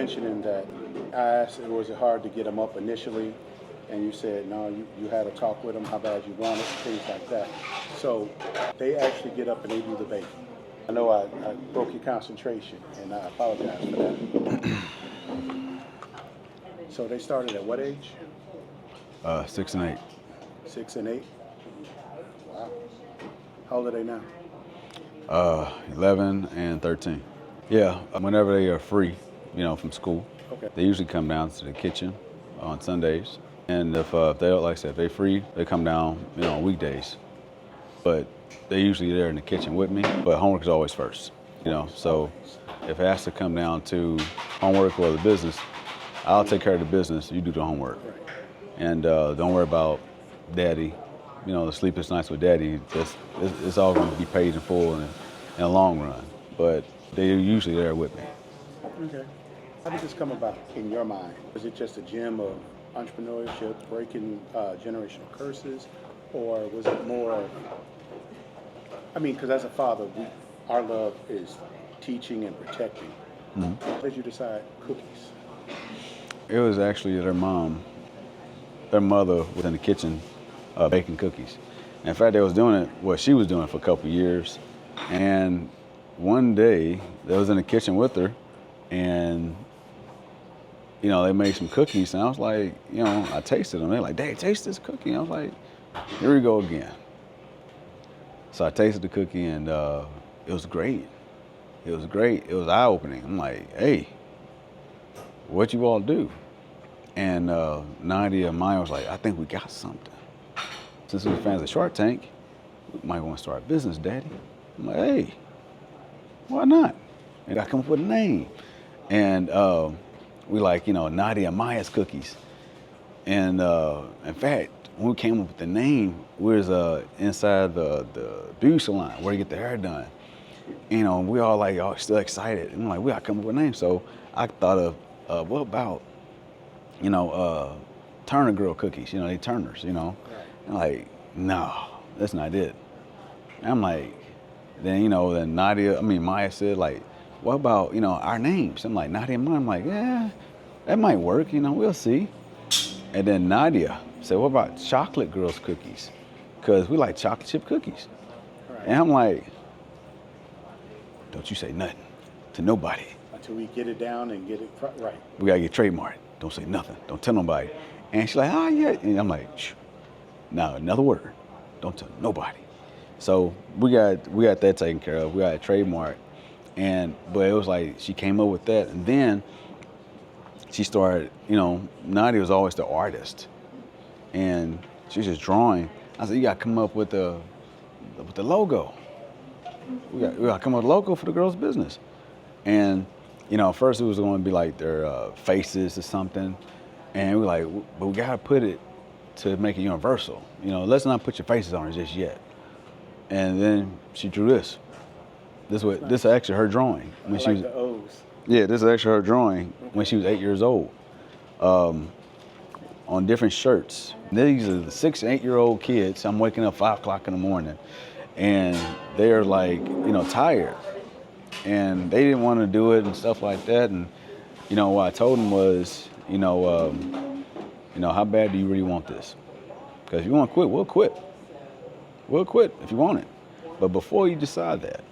mentioning that I asked, was it hard to get them up initially? And you said, no, you had a talk with them, how bad you want it, things like that. So they actually get up and they do the baking. I know I broke your concentration, and I apologize for that. So they started at what age? 6 and 8. 6 and 8? Wow. How old are they now? 11 and 13. Yeah, whenever they are free, from school, Okay. they usually come down to the kitchen on Sundays. And if they don't, like I said, if they're free, they come down, on weekdays. But they're usually there in the kitchen with me. But homework is always first, So if it has to come down to homework or the business, I'll take care of the business. You do the homework. Right. And don't worry about daddy. The sleepless nights with daddy, it's all going to be paid in full in the long run. But they're usually there with me. Okay. How did this come about in your mind? Was it just a gem of entrepreneurship, breaking generational curses, or was it more? I mean, because as a father, our love is teaching and protecting. How did you decide cookies? It was actually their mother was in the kitchen baking cookies. In fact, they was doing it, she was doing it for a couple of years. And one day, they was in the kitchen with her, and, they made some cookies. And I was like, I tasted them. They're like, Dad, taste this cookie. I was like, here we go again. So I tasted the cookie, and it was great. It was great. It was eye-opening. I'm like, hey, what you all do? And Nadia and Maya was like, I think we got something. Since we're fans of Shark Tank, we might want to start a business, Daddy. I'm like, hey, why not? And I come up with a name. And we like, Nadia and Maya's cookies. And in fact, when we came up with the name, we was inside the beauty salon where you get the hair done. We all like still excited. And I'm like, we gotta come up with a name. So I thought of what about, Turner Girl cookies, they Turners, Right. I'm like, no, that's not it. And I'm like, then Maya said, like, what about, our names? I'm like, Nadia and Maya. I'm like, yeah, that might work, we'll see. And then Nadia said, what about Chocolate Girls cookies? Because we like chocolate chip cookies. Right. And I'm like, don't you say nothing to nobody. Until we get it down and get it right. We gotta get trademarked. Don't say nothing. Don't tell nobody. And she's like, yeah. And I'm like, shh. Now another word. Don't tell nobody. So we got that taken care of. We got a trademark. But it was like she came up with that, and then she started, Nadia was always the artist. And she's just drawing. I said, you gotta come up with the logo. We gotta come up with a logo for the girls' business. And first it was going to be like their faces or something, and we're like, but we gotta put it to make it universal. Let's not put your faces on it just yet. And then she drew this. This is actually her drawing when she was. The O's. Yeah, this is actually her drawing when she was 8 years old, on different shirts. These are the 6 and 8-year-old kids. I'm waking up 5 o'clock in the morning, and they're like, tired. And they didn't want to do it and stuff like that. And, what I told them was, how bad do you really want this? Because if you want to quit, we'll quit. We'll quit if you want it. But before you decide that,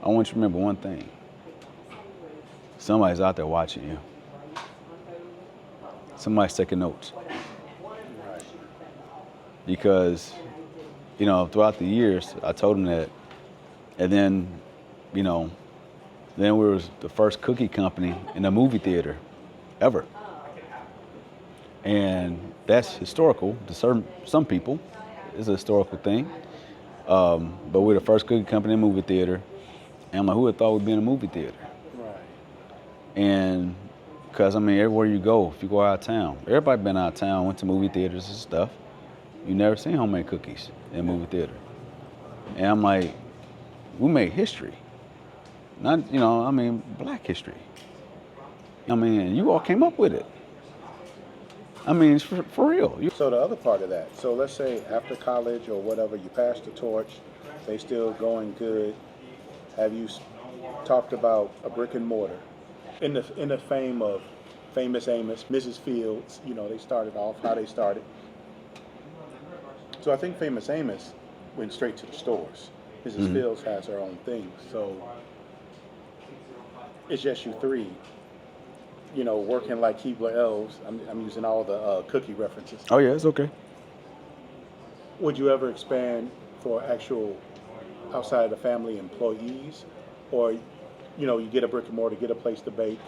I want you to remember one thing. Somebody's out there watching you. Somebody's taking notes. Right. Because, throughout the years, I told them that. And then, then we was the first cookie company in a movie theater ever. And that's historical to some people. It's a historical thing. But we're the first cookie company in a movie theater. And I'm like, who would have thought we'd be in a movie theater? Right. And because, everywhere you go, if you go out of town, everybody been out of town, went to movie theaters and stuff. You never seen homemade cookies in a movie theater. And I'm like, we made history. Not, black history. And you all came up with it. It's for real. So the other part of that, so let's say after college or whatever, you pass the torch, they still going good. Have you talked about a brick and mortar? In the fame of Famous Amos, Mrs. Fields, they started off how they started. So I think Famous Amos went straight to the stores. Mrs. Fields has her own thing. So it's just you three, working like Keebler elves. I'm using all the cookie references. Oh yeah, it's okay. Would you ever expand for actual outside of the family employees, or you get a brick and mortar, get a place to bake,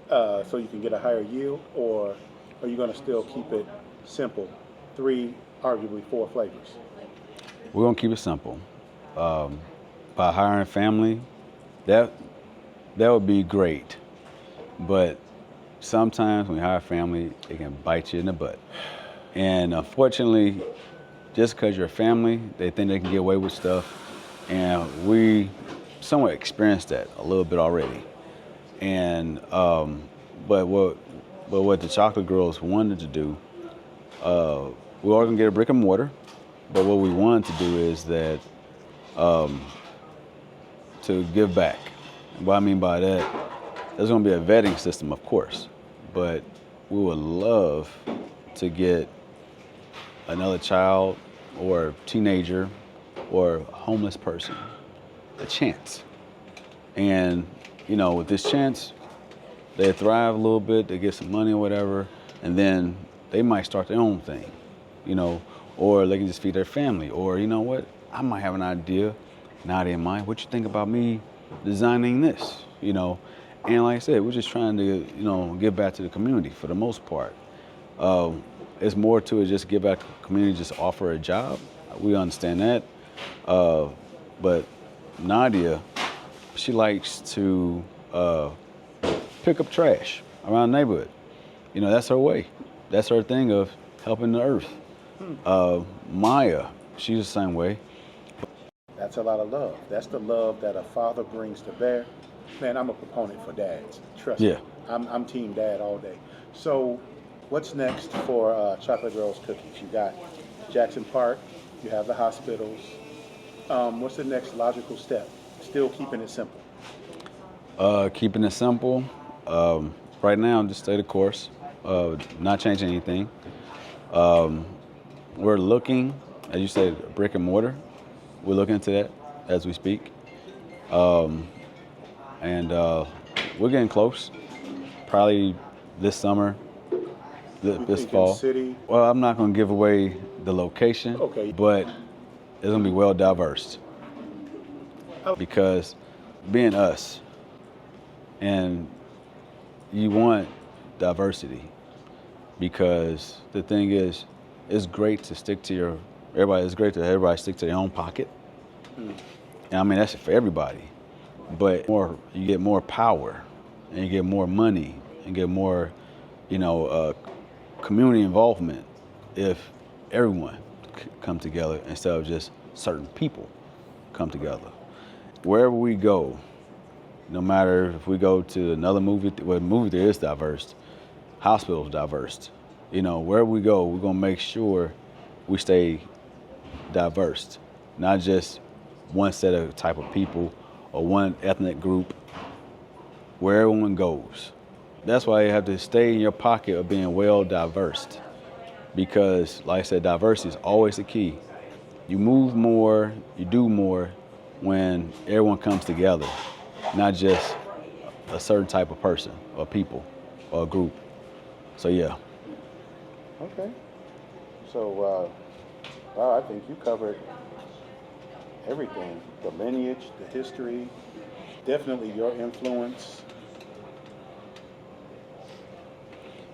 so you can get a higher yield, or are you going to still keep it simple, 3, arguably 4 flavors? We're gonna keep it simple. By hiring family, that would be great, but sometimes when you hire family, it can bite you in the butt. And unfortunately, just because you're family, they think they can get away with stuff, and we somewhat experienced that a little bit already. And but what the Chocolate Girls wanted to do, we are gonna get a brick and mortar, but what we wanted to do is that to give back. And what I mean by that, there's gonna be a vetting system, of course, but we would love to get another child or teenager or homeless person a chance. And, with this chance, they thrive a little bit, they get some money or whatever, and then they might start their own thing, or they can just feed their family. Or, you know what, I might have an idea, Nadia in mind, what you think about me designing this, And like I said, we're just trying to, give back to the community for the most part. It's more to it, just give back to the community, just offer a job. We understand that. But Nadia, she likes to pick up trash around the neighborhood. That's her way. That's her thing of helping the earth. Maya, she's the same way. That's a lot of love. That's the love that a father brings to bear. Man, I'm a proponent for dads. Trust me. I'm team dad all day. So what's next for Chocolate Girls Cookies? You got Jackson Park. You have the hospitals. What's the next logical step? Still keeping it simple. Keeping it simple. Right now, just stay the course. Not changing anything. We're looking, as you said, brick and mortar. We're looking into that as we speak. And we're getting close. Probably this summer, this fall. City? Well, I'm not going to give away the location, Okay. but it's going to be well diverse. Because being us, and you want diversity, because the thing is, it's great to stick to it's great to everybody stick to their own pocket. And I mean, that's for everybody. But you get more power, and you get more money, and get more, community involvement if everyone come together instead of just certain people come together. Wherever we go, no matter if we go to another movie theater is diverse, hospitals diverse. Wherever we go, we're gonna make sure we stay diverse, not just one set of type of people or one ethnic group. Where everyone goes. That's why you have to stay in your pocket of being well diverse, because, like I said, diversity is always the key. You move more, you do more when everyone comes together, not just a certain type of person or people or group. So yeah. Okay. So, wow, I think you covered everything. The lineage, the history, definitely your influence.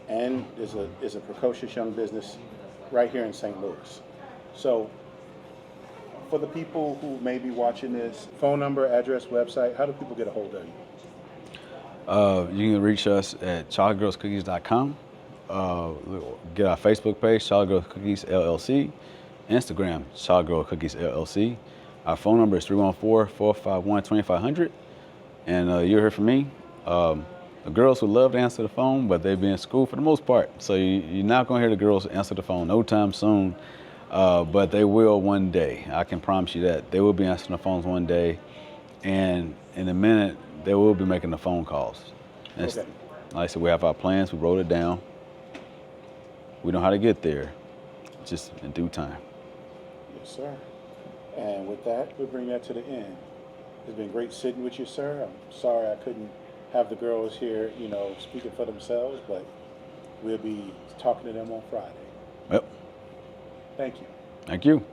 And is a precocious young business right here in St. Louis. So for the people who may be watching this, phone number, address, website, how do people get a hold of you? You can reach us at chocolategirlscookies.com. Get our Facebook page, Chocolate Girls Cookies LLC. Instagram, Chocolate Girl Cookies LLC. Our phone number is 314-451-2500. And you'll hear from me. The girls would love to answer the phone, but they be in school for the most part. So you're not going to hear the girls answer the phone no time soon. But they will one day. I can promise you that. They will be answering the phones one day. And in a minute, they will be making the phone calls. That's, Okay. like I said, we have our plans. We wrote it down. We know how to get there, just in due time. Yes, sir. And with that, we'll bring that to the end. It's been great sitting with you, sir. I'm sorry I couldn't have the girls here, speaking for themselves, but we'll be talking to them on Friday. Yep. Thank you. Thank you.